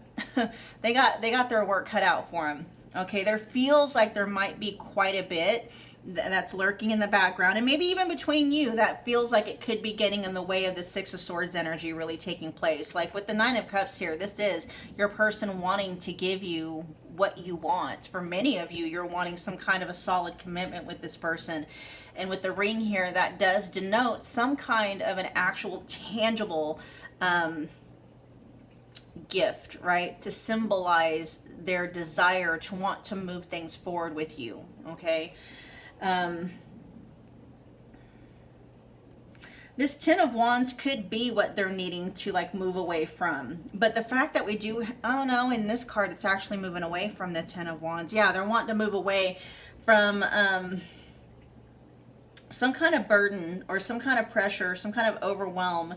they got their work cut out for them. Okay, there feels like there might be quite a bit that's lurking in the background, and maybe even between you, that feels like it could be getting in the way of the Six of Swords energy really taking place. Like with the Nine of Cups here, this is your person wanting to give you what you want. For many of you, you're wanting some kind of a solid commitment with this person. And with the ring here, that does denote some kind of an actual tangible gift, right, to symbolize their desire to want to move things forward with you. Okay, this Ten of Wands could be what they're needing to like move away from, but the fact that we do, oh no, in this card it's actually moving away from the Ten of Wands. Yeah, they're wanting to move away from some kind of burden or some kind of pressure, some kind of overwhelm.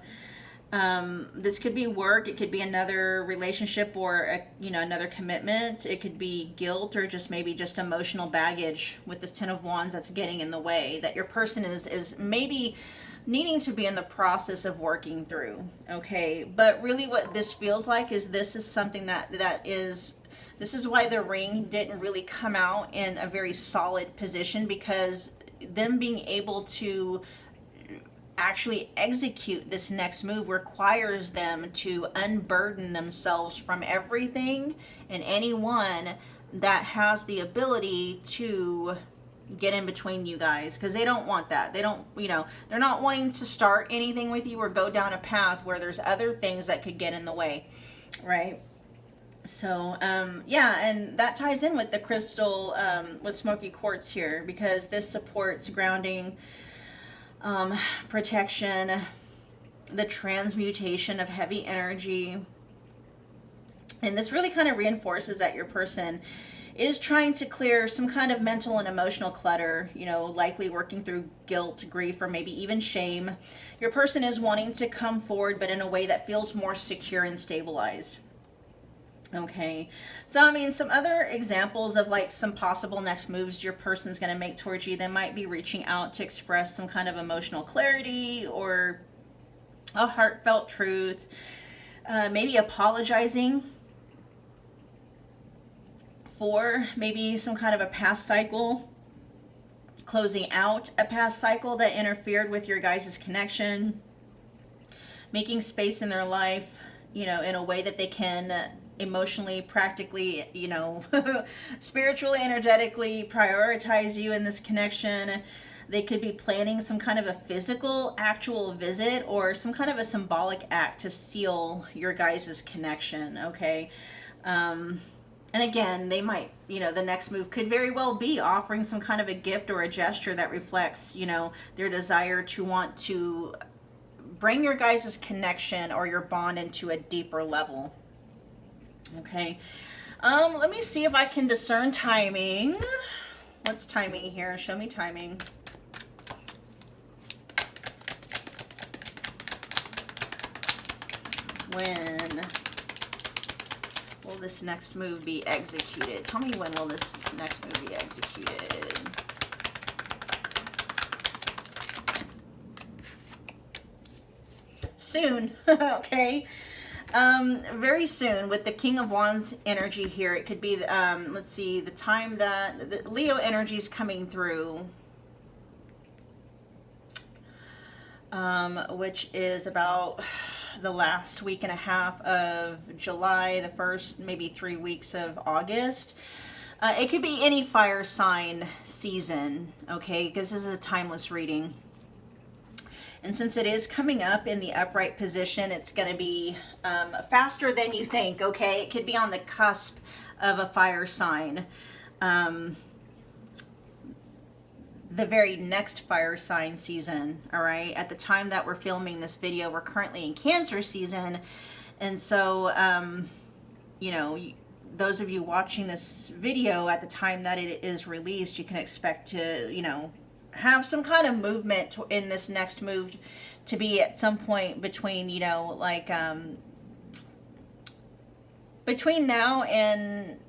This could be work, it could be another relationship, or you know, another commitment. It could be guilt, or just maybe just emotional baggage with this Ten of Wands that's getting in the way, that your person is maybe needing to be in the process of working through. Okay, but really what this feels like is this is something this is why the ring didn't really come out in a very solid position, because them being able to actually execute this next move requires them to unburden themselves from everything and anyone that has the ability to get in between you guys, because they don't want that. They don't, you know, they're not wanting to start anything with you or go down a path where there's other things that could get in the way, right? So, yeah, and that ties in with the crystal, with Smoky Quartz here, because this supports grounding, protection, the transmutation of heavy energy. And this really kind of reinforces that your person is trying to clear some kind of mental and emotional clutter, you know, likely working through guilt, grief, or maybe even shame. Your person is wanting to come forward, but in a way that feels more secure and stabilized. Okay, so I mean, some other examples of like some possible next moves your person's going to make towards you, they might be reaching out to express some kind of emotional clarity or a heartfelt truth, maybe apologizing for maybe some kind of a past cycle, closing out a past cycle that interfered with your guys' connection, making space in their life, you know, in a way that they can emotionally, practically, you know, spiritually, energetically prioritize you in this connection. They could be planning some kind of a physical, actual visit or some kind of a symbolic act to seal your guys' connection, okay? And again, they might, you know, the next move could very well be offering some kind of a gift or a gesture that reflects, you know, their desire to want to bring your guys' connection or your bond into a deeper level. Okay. Let me see if I can discern timing. What's timing here? Show me timing. When will this next move be executed? Tell me, when will this next move be executed? Soon. Okay. Very soon, with the King of Wands energy here. It could be, let's see, the time that the Leo energy is coming through, which is about the last week and a half of July, the first maybe 3 weeks of August. It could be any fire sign season, okay, because this is a timeless reading. And since it is coming up in the upright position, it's going to be faster than you think, okay? It could be on the cusp of a fire sign. The very next fire sign season, all right? At the time that we're filming this video, we're currently in Cancer season. And so, you know, those of you watching this video at the time that it is released, you can expect to, you know, have some kind of movement in this next move to be at some point between, you know, like between now and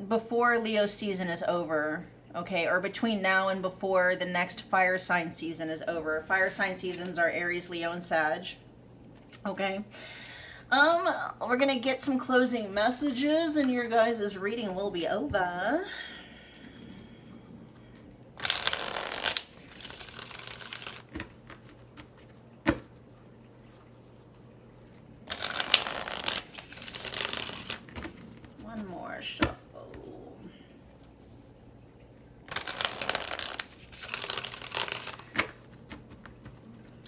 before Leo season is over, okay, or between now and before the next fire sign season is over. Fire sign seasons are Aries, Leo, and Sag. Okay. We're gonna get some closing messages and your guys' reading will be over. One more shuffle.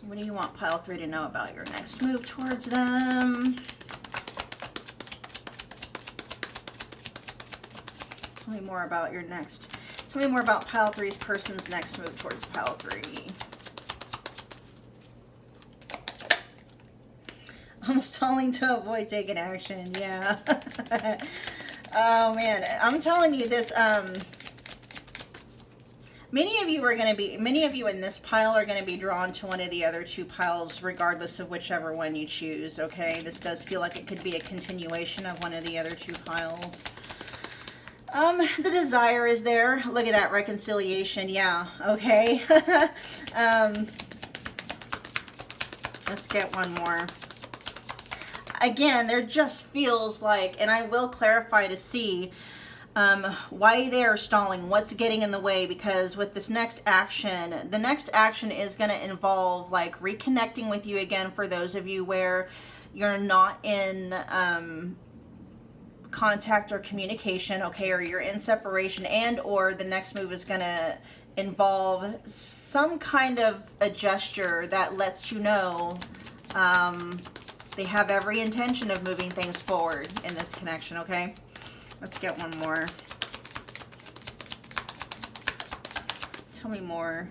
What do you want pile 3 to know about your next move towards them? Tell me more about your next. Tell me more about pile 3's person's next move towards pile 3. I'm stalling to avoid taking action. Yeah. Oh man, I'm telling you this. Many of you in this pile are going to be drawn to one of the other two piles, regardless of whichever one you choose. Okay, this does feel like it could be a continuation of one of the other two piles. The desire is there. Look at that reconciliation. Yeah. Okay. Let's get one more. Again, there just feels like, and I will clarify to see why they are stalling, what's getting in the way, because with this next action, the next action is going to involve like reconnecting with you again for those of you where you're not in contact or communication, okay, or you're in separation, and or the next move is going to involve some kind of a gesture that lets you know They have every intention of moving things forward in this connection, okay? Let's get one more. Tell me more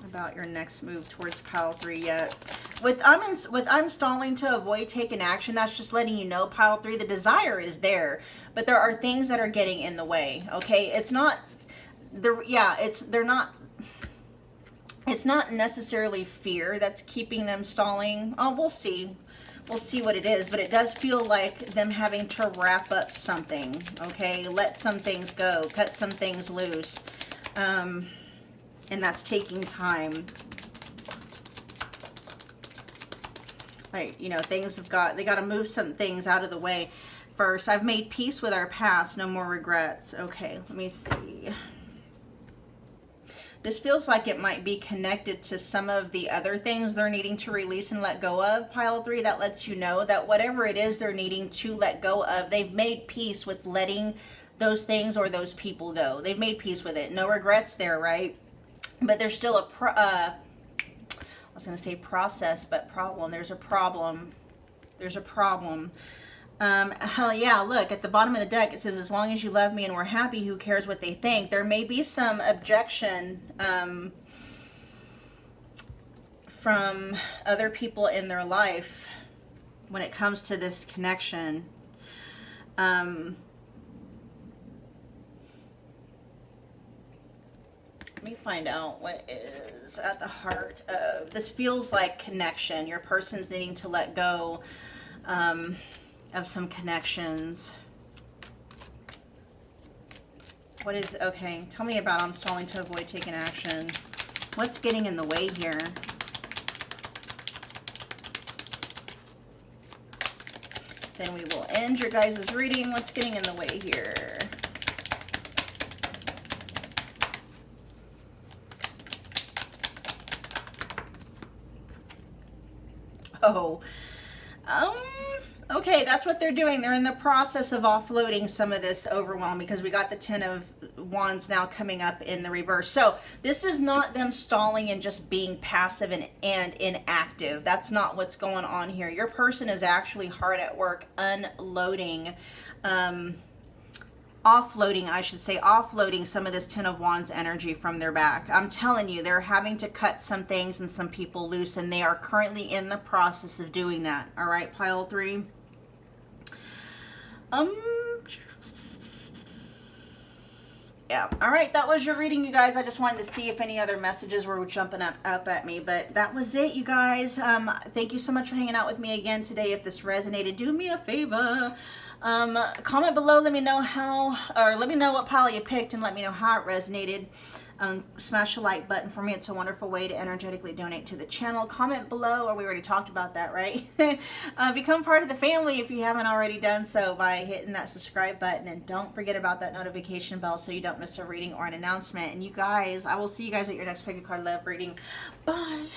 about your next move towards pile 3 yet. With I'm stalling to avoid taking action, that's just letting you know, pile 3, the desire is there, but there are things that are getting in the way, okay? It's not it's not necessarily fear that's keeping them stalling. Oh, we'll see. We'll see what it is, but it does feel like them having to wrap up something, okay? Let some things go, cut some things loose, and that's taking time. Like, you know, they got to move some things out of the way first. I've made peace with our past, no more regrets. Okay, let me see. This feels like it might be connected to some of the other things they're needing to release and let go of, pile 3. That lets you know that whatever it is they're needing to let go of, they've made peace with letting those things or those people go. They've made peace with it. No regrets there, right? But there's still I was going to say process, but problem. There's a problem. There's a problem. Hell yeah, look, at the bottom of the deck, it says, as long as you love me and we're happy, who cares what they think? There may be some objection from other people in their life when it comes to this connection. Let me find out what is at the heart of this. Feels like connection. Your person's needing to let go of some connections. What is, okay, tell me about I'm stalling to avoid taking action. What's getting in the way here? Then we will end your guys' reading. What's getting in the way here? Oh, okay, that's what they're doing. They're in the process of offloading some of this overwhelm because we got the 10 of Wands now coming up in the reverse. So this is not them stalling and just being passive and inactive. That's not what's going on here. Your person is actually hard at work unloading, offloading, I should say, offloading some of this 10 of Wands energy from their back. I'm telling you, they're having to cut some things and some people loose, and they are currently in the process of doing that. All right, pile 3. Yeah, all right, that was your reading, you guys. I just wanted to see if any other messages were jumping up at me, but that was it, you guys. Thank you so much for hanging out with me again today. If this resonated, do me a favor, comment below, let me know let me know what pile you picked and let me know how it resonated. Smash the like button for me. It's a wonderful way to energetically donate to the channel. Comment below, or we already talked about that, right? Become part of the family if you haven't already done so by hitting that subscribe button, and don't forget about that notification bell so you don't miss a reading or an announcement. And you guys, I will see you guys at your next Pick a Card Love reading. Bye.